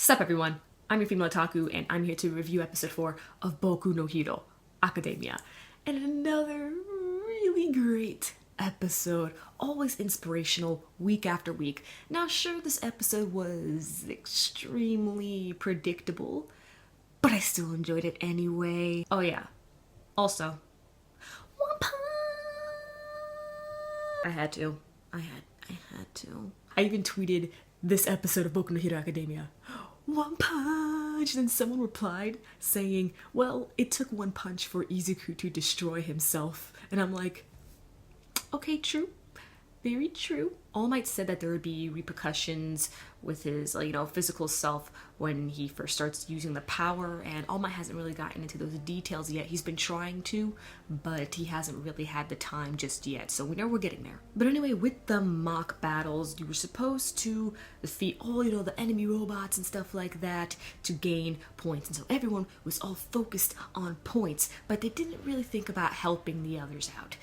Sup everyone, I'm your female otaku and I'm here to review episode 4 of Boku no Hero Academia. And another really great episode, always inspirational week after week. Now sure, this episode was extremely predictable, but I still enjoyed it anyway. Oh yeah, also, one punch! I had to. I even tweeted this episode of Boku no Hero Academia. One punch! And then someone replied saying, well, it took one punch for Izuku to destroy himself. And I'm like, okay, true. Very true. All Might said that there would be repercussions with his, physical self when he first starts using the power, and All Might hasn't really gotten into those details yet. He's been trying to, but he hasn't really had the time just yet, so we know we're getting there. But anyway, with the mock battles, you were supposed to defeat all, the enemy robots and stuff like that to gain points, and so everyone was all focused on points, but they didn't really think about helping the others out,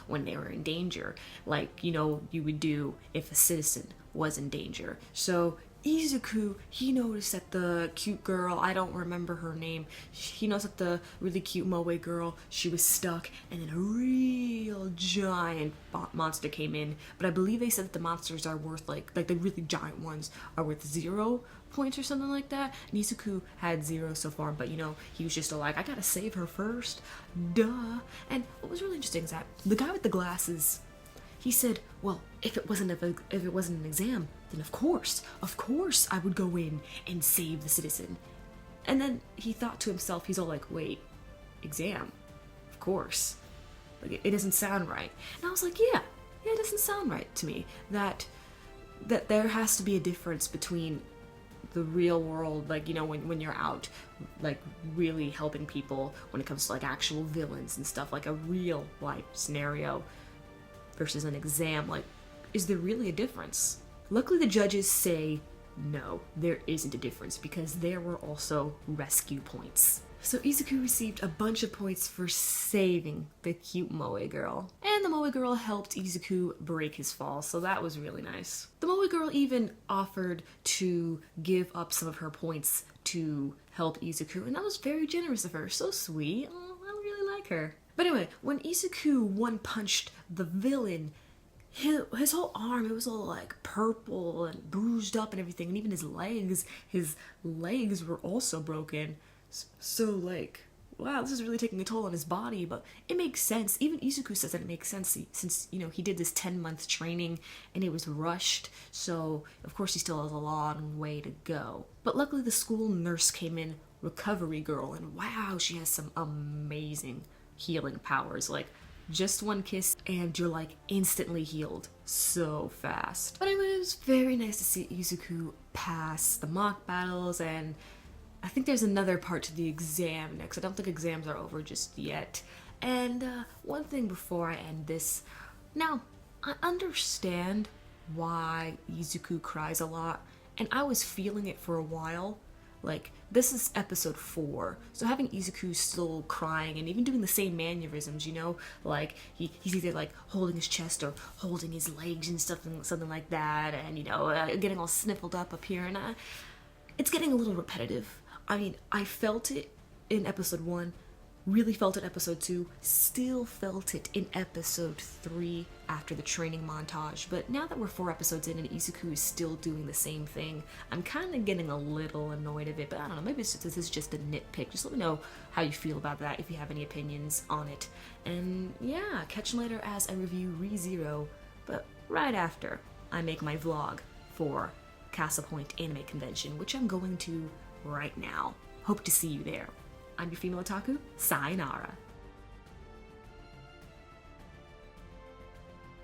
when they were in danger, like, you would do if a citizen was in danger. So Izuku, he noticed that the cute girl, I don't remember her name, he noticed that the really cute moe girl, she was stuck, and then a real giant monster came in. But I believe they said that the monsters are worth like the really giant ones are worth 0 points or something like that. And Izuku had 0 so far, but he was just like, I gotta save her first, duh. And what was really interesting is that the guy with the glasses, he said, well, if it wasn't an exam, then of course I would go in and save the citizen. And then he thought to himself, he's all like, wait, exam? Of course. Like, it doesn't sound right. And I was like, yeah, it doesn't sound right to me. That there has to be a difference between the real world, when you're out, really helping people when it comes to, actual villains and stuff, like a real life scenario, versus an exam. Is there really a difference? Luckily the judges say no, there isn't a difference, because there were also rescue points. So Izuku received a bunch of points for saving the cute moe girl. And the moe girl helped Izuku break his fall, so that was really nice. The moe girl even offered to give up some of her points to help Izuku, and that was very generous of her. So sweet. Oh, I really like her. But anyway, when Izuku one-punched the villain, his whole arm, it was all purple and bruised up and everything, and even his legs were also broken. So wow, this is really taking a toll on his body, but it makes sense. Even Izuku says that it makes sense since, he did this 10-month training and it was rushed, so of course he still has a long way to go. But luckily the school nurse came in, recovery girl, and wow, she has some amazing healing powers. Just one kiss and you're instantly healed so fast. But anyway, it was very nice to see Izuku pass the mock battles, and I think there's another part to the exam next. I don't think exams are over just yet. And one thing before I end this, now I understand why Izuku cries a lot, and I was feeling it for a while. This is episode 4, so having Izuku still crying and even doing the same mannerisms, he's either holding his chest or holding his legs and something like that, and getting all sniffled up here, and it's getting a little repetitive. I mean, I felt it in episode 1, really felt it episode 2, still felt it in episode 3 after the training montage, but now that we're 4 episodes in and Izuku is still doing the same thing, I'm kind of getting a little annoyed of it. But I don't know, maybe this is just a nitpick. Just let me know how you feel about that, if you have any opinions on it. And yeah, catch you later as I review Re:Zero, but right after I make my vlog for Castle Point Anime Convention, which I'm going to right now. Hope to see you there. I'm your female otaku, sayonara.